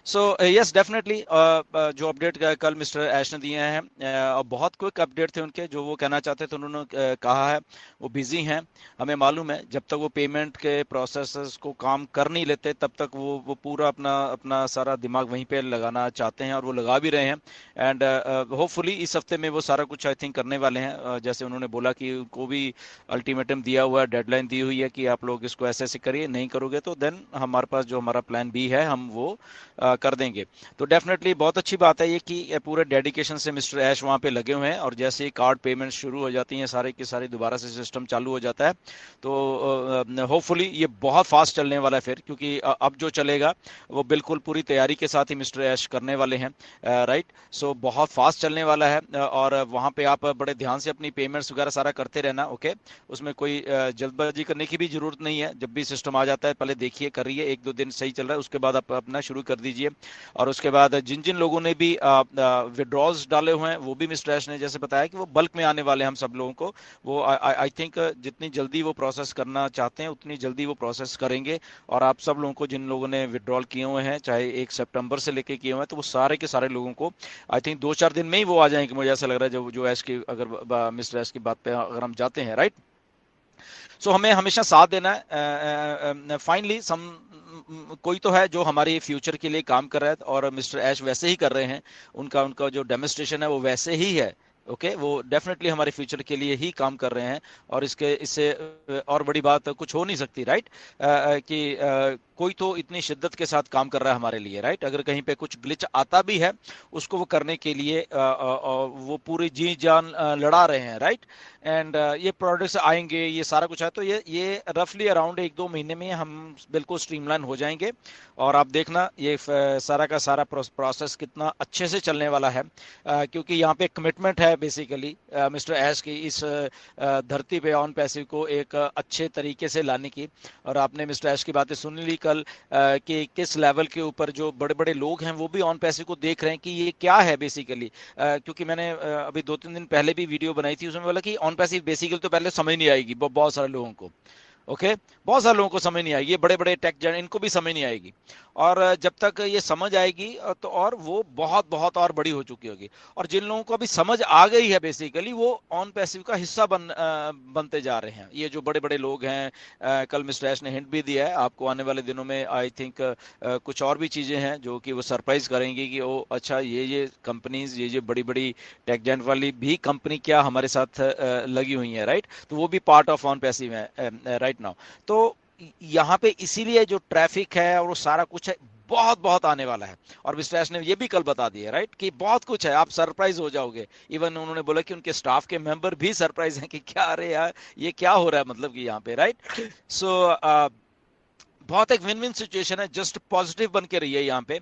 So yes definitely जो update कल mister ऐश ने दिए हैं बहुत क्विक अपडेट थे उनके, जो वो कहना चाहते थे उन्होंने कहा है। वो बिजी हैं, हमें मालूम है, जब तक वो पेमेंट के प्रोसेसेस को काम कर नहीं लेते तब तक वो पूरा अपना अपना सारा दिमाग वहीं पे लगाना चाहते हैं, और वो लगा भी रहे हैं। एंड होपफुली इस हफ्ते में वो सारा कुछ आई थिंक करने वाले हैं। जैसे उन्होंने बोला कि उनको भी अल्टीमेटम दिया हुआ है, डेडलाइन दी हुई है कि आप लोग इसको ऐसे ऐसे करिए, नहीं करोगे तो देन हमारे पास जो हमारा प्लान बी है हम वो कर देंगे। तो डेफिनेटली बहुत अच्छी बात है ये कि पूरे डेडिकेशन से मिस्टर ऐश वहाँ पे लगे हुए हैं, और जैसे ही कार्ड पेमेंट शुरू हो जाती हैं सारे की सारी, दोबारा से सिस्टम चालू हो जाता है, तो होपफुली ये बहुत फास्ट चलने वाला है फिर, क्योंकि अब जो चलेगा वो बिल्कुल पूरी तैयारी के साथ ही मिस्टर ऐश करने वाले हैं। राइट, सो बहुत फास्ट चलने वाला है, और वहाँ पे आप बड़े ध्यान से अपनी पेमेंट्स वगैरह सारा करते रहना। ओके, उसमें कोई जल्दबाजी करने की भी जरूरत नहीं है। जब भी सिस्टम आ जाता है पहले देखिए, करिए, एक दो दिन सही चल रहा है उसके बाद आप अपना शुरू कर दीजिए। और उसके बाद जिन जिन लोगों ने भी विड्रॉल्स डाले हुए हैं वो भी मिस्टर ऐश ने जैसे बताया कि वो बल्क में आने वाले हैं हम सब लोगों को। वो आई थिंक जितनी जल्दी वो प्रोसेस करना चाहते हैं उतनी जल्दी वो प्रोसेस करेंगे। और आप सब लोगों को, जिन लोगों ने विड्रॉल किए हुए हैं चाहे 1 सितंबर से लेके किए हुए हैं, तो वो सारे के सारे लोगों को आई थिंक 2-4 दिन में ही वो आ जाएंगे, मुझे ऐसा लग रहा है, जो जो ऐश की, अगर मिस्टर ऐश की बात पे अगर हम जाते हैं। राइट, सो हमें हमेशा साथ देना है। फाइनली सम कोई तो है जो हमारे फ्यूचर के लिए काम कर रहा है, और मिस्टर ऐश वैसे ही कर रहे हैं। उनका उनका जो डेमोन्स्ट्रेशन है वो वैसे ही है। ओके, वो डेफिनेटली हमारे फ्यूचर के लिए ही काम कर रहे हैं, और इसके इससे और बड़ी बात कुछ हो नहीं सकती। राइट, कि कोई तो इतनी शिद्दत के साथ काम कर रहा है हमारे लिए। राइट, अगर कहीं पे कुछ ग्लिच आता भी है उसको वो करने के लिए वो पूरी जी जान लड़ा रहे हैं। राइट, एंड ये प्रोडक्ट्स आएंगे, ये सारा कुछ है, तो ये रफली अराउंड 1-2 महीने में हम बिल्कुल स्ट्रीमलाइन हो जाएंगे। और आप देखना ये सारा का सारा प्रोसेस कितना अच्छे से चलने वाला है, क्योंकि यहाँ पे कमिटमेंट है बेसिकली मिस्टर एस की इस धरती पे ऑन पैसिव को एक अच्छे तरीके से लाने की। और आपने मिस्टर एस की बातें सुन ली कल, कि किस लेवल के ऊपर जो बड़े बड़े लोग हैं वो भी ऑन पैसिव को देख रहे हैं कि ये क्या है बेसिकली। क्योंकि मैंने अभी 2-3 दिन पहले भी वीडियो बनाई थी, उसमें बोला कि ऑन पैसिव बेसिकली तो पहले समझ नहीं आएगी बहुत सारे लोगों को। ओके, बहुत सारे लोगों को समझ नहीं आएगी, ये बड़े बड़े टेक जान इनको भी समझ नहीं आएगी। और जब तक ये समझ आएगी तो और वो बहुत बहुत और बड़ी हो चुकी होगी। और जिन लोगों को अभी समझ आ गई है बेसिकली वो ऑन पैसिव का हिस्सा बनते जा रहे हैं, ये जो बड़े बड़े लोग हैं। कल मिस्टर ऐश ने हिंट भी दिया है, आपको आने वाले दिनों में आई थिंक कुछ और भी चीजें हैं जो कि वो सरप्राइज करेंगी कि ओ अच्छा, ये कंपनीज, ये बड़ी बड़ी टेक जायंट वाली भी कंपनी क्या हमारे साथ लगी हुई है। राइट, तो वो भी पार्ट ऑफ ऑन पैसिव है राइट नाउ। तो यहाँ पे इसीलिए जो ट्रैफिक है और वो सारा कुछ है बहुत बहुत आने वाला है। और विश्वास ने ये भी कल बता दिया राइट कि बहुत कुछ है, आप सरप्राइज हो जाओगे। इवन उन्होंने बोला कि उनके स्टाफ के मेंबर भी सरप्राइज हैं कि क्या, अरे यार ये क्या हो रहा है, मतलब कि यहाँ पे। राइट, सो बहुत एक विन विन सिचुएशन है, जस्ट पॉजिटिव बन के रहिए यहाँ पे।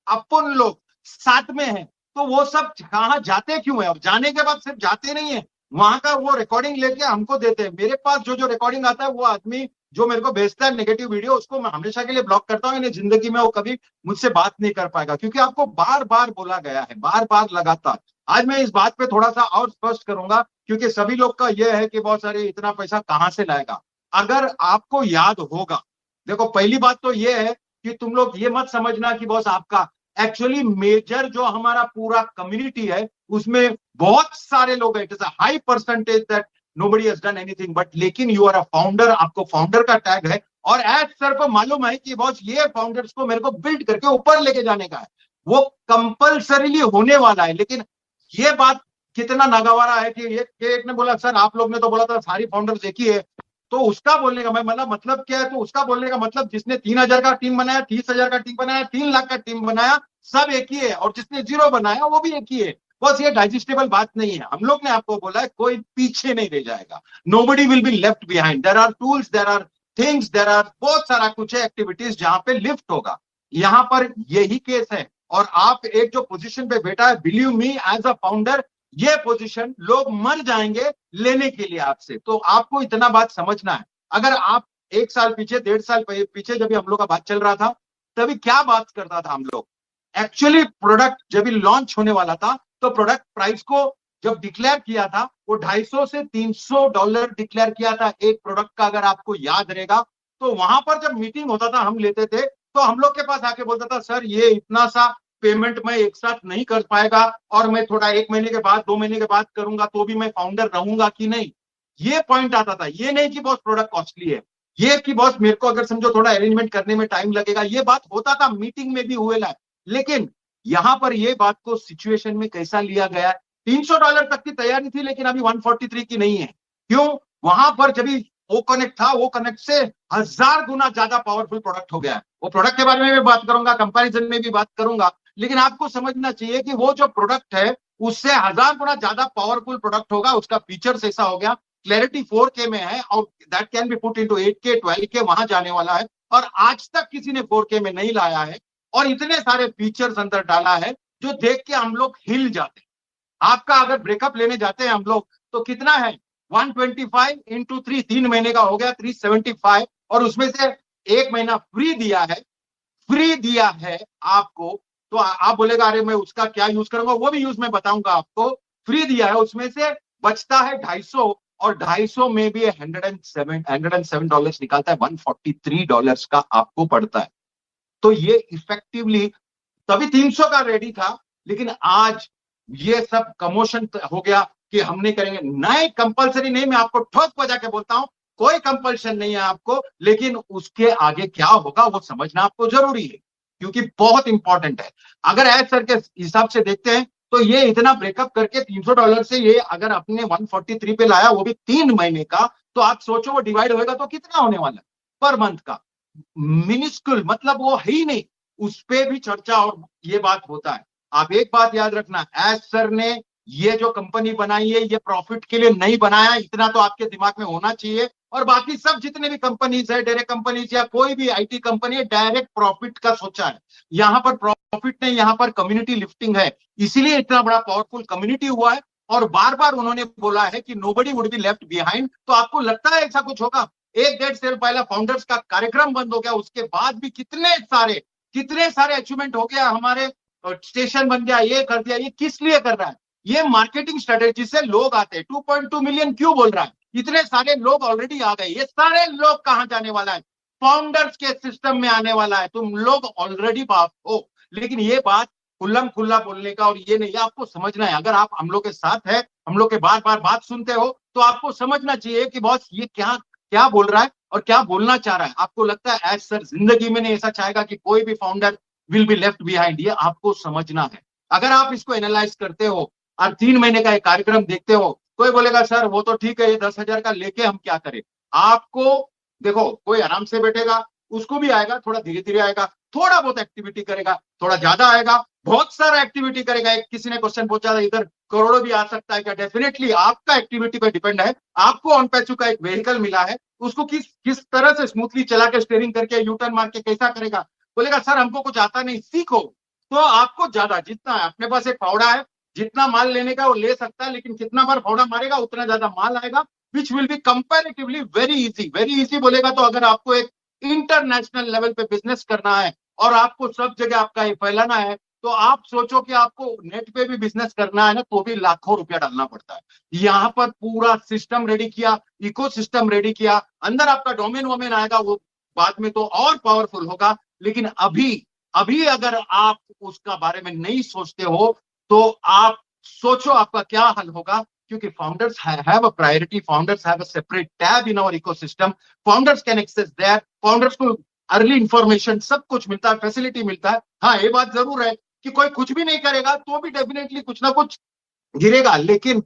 अपन लोग साथ में हैं तो वो सब कहाँ जाते क्यों है? अब जाने के बाद सिर्फ जाते नहीं है, वहां का वो रिकॉर्डिंग लेके हमको देते हैं। मेरे पास जो जो रिकॉर्डिंग आता है वो आदमी जो मेरे को भेजता है नेगेटिव वीडियो, उसको मैं हमेशा के लिए ब्लॉक करता हूँ। जिंदगी में वो कभी मुझसे बात नहीं कर पाएगा, क्योंकि आपको बार बार बोला गया है, बार बार लगातार। आज मैं इस बात पे थोड़ा सा और स्पष्ट करूंगा, क्योंकि सभी लोग का यह है कि बहुत सारे इतना पैसा कहां से लाएगा। अगर आपको याद होगा, देखो पहली बात तो यह है कि तुम लोग ये मत समझना कि बॉस आपका, एक्चुअली मेजर जो हमारा पूरा कम्युनिटी है उसमें बहुत सारे लोग हैं। It is a high percentage that nobody has done anything, but लेकिन यू आर अ फाउंडर, आपको फाउंडर का टैग है। और एज सर को मालूम है कि बॉस ये फाउंडर्स को मेरे को बिल्ड करके ऊपर लेके जाने का है, वो कंपल्सरीली होने वाला है। लेकिन ये बात कितना नागवारा है कि एक ने बोला सर आप लोग ने तो बोला था सारी फाउंडर्स एक ही है, तो उसका बोलने का मैं मतलब क्या है? तो उसका बोलने का मतलब जिसने 3,000 का टीम बनाया, 30,000 का टीम बनाया, 3 लाख का टीम बनाया, सब एक ही है। और जिसने 0 बनाया वो भी एक ही है। बस ये डाइजेस्टेबल बात नहीं है। हम लोग ने आपको बोला है कोई पीछे नहीं रह जाएगा, nobody will be left behind. There are tools, there are things, there are बहुत सारा कुछ है, एक्टिविटीज जहां पे लिफ्ट होगा। यहां पर यही केस है। और आप एक जो पोजीशन पे बैठा है, believe me as a founder, ये पोजीशन लोग मर जाएंगे लेने के लिए आपसे। तो आपको इतना बात समझना है। अगर आप 1 साल पीछे, 1.5 साल पीछे जब हम लोग का बात चल रहा था, तभी क्या बात करता था हम लोग? एक्चुअली प्रोडक्ट जब लॉन्च होने वाला था तो प्रोडक्ट प्राइस को जब डिक्लेयर किया था वो $250 से $300 डिक्लेयर किया था एक प्रोडक्ट का, अगर आपको याद रहेगा। तो वहां पर जब मीटिंग होता था हम लेते थे तो हम लोग के पास आके बोलता था सर ये इतना सा पेमेंट मैं एक साथ नहीं कर पाएगा और मैं थोड़ा 1 महीने के बाद 2 महीने के बाद करूंगा तो भी मैं फाउंडर रहूंगा कि नहीं, ये पॉइंट आता था। ये नहीं कि बॉस प्रोडक्ट कॉस्टली है, ये कि बॉस मेरे को अगर समझो थोड़ा अरेंजमेंट करने में टाइम लगेगा, ये बात होता था, मीटिंग में भी हुए है। लेकिन यहां पर ये बात को सिचुएशन में कैसा लिया गया, $300 तक की तैयारी थी लेकिन अभी 143 की नहीं है। क्यों? वहां पर जब वो कनेक्ट था, वो कनेक्ट से 1000 गुना ज्यादा पावरफुल प्रोडक्ट हो गया है। वो प्रोडक्ट के बारे में भी बात करूंगा, कंपैरिजन में भी बात करूंगा, लेकिन आपको समझना चाहिए कि वो जो प्रोडक्ट है उससे 1000 गुना ज्यादा पावरफुल प्रोडक्ट होगा। उसका फीचर्स ऐसा हो गया, क्लैरिटी 4K में है और that can be put into 8K 12K वहां जाने वाला है, और आज तक किसी ने 4K में नहीं लाया है, और इतने सारे फीचर्स अंदर डाला है जो देख के हम लोग हिल जाते हैं। आपका अगर ब्रेकअप लेने जाते हैं हम लोग तो कितना है, 125 इंटू 3, 3 महीने का हो गया 375, और उसमें से 1 महीना फ्री दिया है, फ्री दिया है आपको। तो आप बोलेगा अरे मैं उसका क्या यूज करूंगा, वो भी यूज मैं बताऊंगा आपको। फ्री दिया है, उसमें से बचता है 250, और 250 में भी $107 निकालता है, $143 का आपको पड़ता है। तो ये इफेक्टिवली तभी 300 का रेडी था, लेकिन आज ये सब कमोशन हो गया कि हम नहीं करेंगे। नए कंपलसरी नहीं, मैं आपको ठोक बजा के बोलता हूं, कोई कंपल्शन नहीं है आपको, लेकिन उसके आगे क्या होगा वो समझना आपको जरूरी है, क्योंकि बहुत इंपॉर्टेंट है। अगर एज सर के हिसाब से देखते हैं तो ये इतना ब्रेकअप करके $300 से ये अगर अपने 143 पे लाया, वो भी 3 महीने का, तो आप सोचो वो डिवाइड होगा तो कितना होने वाला है पर मंथ का, मिनिस्कुल, मतलब वो है ही नहीं। उस पे भी चर्चा और ये बात होता है। आप एक बात याद रखना, एज सर ने ये जो कंपनी बनाई है ये प्रॉफिट के लिए नहीं बनाया, इतना तो आपके दिमाग में होना चाहिए। और बाकी सब जितने भी कंपनीज है, डायरेक्ट कंपनीज या कोई भी आईटी कंपनी है, डायरेक्ट प्रॉफिट का सोचा है। यहाँ पर प्रॉफिट नहीं, यहाँ पर कम्युनिटी लिफ्टिंग है, इसीलिए इतना बड़ा पावरफुल कम्युनिटी हुआ है। और बार बार उन्होंने बोला है कि nobody would be left behind. तो आपको लगता है ऐसा कुछ होगा? 1 डेढ़ साल पहला फाउंडर्स का कार्यक्रम बंद हो गया, उसके बाद भी कितने सारे अचीवमेंट हो गया हमारे, स्टेशन बन गया, ये कर दिया। ये किस लिए कर रहा है? ये मार्केटिंग स्ट्रेटेजी से लोग आते हैं। 2.2 मिलियन क्यों बोल रहा है? इतने सारे लोग ऑलरेडी आ गए, ये सारे लोग कहां जाने वाला है? फाउंडर्स के सिस्टम में आने वाला है। तुम लोग ऑलरेडी बाप हो, लेकिन ये बात खुल्लम खुल्ला बोलने का और ये नहीं, आपको समझना है। अगर आप हम लोग के साथ है, हम लोग के बार बार बात सुनते हो, तो आपको समझना चाहिए कि बॉस ये क्या क्या बोल रहा है और क्या बोलना चाह रहा है। आपको लगता है एज सर जिंदगी में नहीं ऐसा चाहेगा कि कोई भी founder will be left behind, ये आपको समझना है। अगर आप इसको एनालाइज करते हो और 3 महीने का एक कार्यक्रम देखते हो, कोई बोलेगा सर वो तो ठीक है, ये 10,000 का लेके हम क्या करें। आपको देखो, कोई आराम से बैठेगा, उसको भी आएगा, थोड़ा धीरे धीरे आएगा, थोड़ा बहुत एक्टिविटी करेगा, थोड़ा ज्यादा आएगा, बहुत सारा एक्टिविटी करेगा। एक किसी ने क्वेश्चन पूछा था इधर करोड़ों भी आ सकता है क्या? डेफिनेटली आपका एक्टिविटी पर डिपेंड है। आपको ऑन पैचू का एक व्हीकल मिला है, उसको किस किस तरह से स्मूथली चला के स्टेयरिंग करके यू टर्न मार के कैसा करेगा। बोलेगा सर हमको कुछ आता नहीं, सीखो। तो आपको ज्यादा जितना है, अपने पास एक फावड़ा है, जितना माल लेने का वो ले सकता है, लेकिन कितना बार फावड़ा मारेगा उतना ज्यादा माल आएगा, which will be comparatively very easy. Very easy बोलेगा तो अगर आपको एक इंटरनेशनल लेवल पे बिजनेस करना है और आपको सब जगह आपका ये फैलाना है, तो आप सोचो कि आपको नेट पे भी बिजनेस करना है ना, तो भी लाखों रुपया डालना पड़ता है। यहाँ पर पूरा सिस्टम रेडी किया, इको सिस्टम रेडी किया, अंदर आपका डोमेन वोमेन आएगा, वो बाद में तो और पावरफुल होगा। लेकिन अभी अभी अगर आप उसका बारे में नहीं सोचते हो, तो आप सोचो आपका क्या हल होगा। क्योंकि founders have a priority, founders have a separate tab in our ecosystem, founders can access that, founders को अर्ली इंफॉर्मेशन सब कुछ मिलता है, फैसिलिटी मिलता है। हाँ ये बात जरूर है कि कोई कुछ भी नहीं करेगा तो भी डेफिनेटली कुछ ना कुछ गिरेगा, लेकिन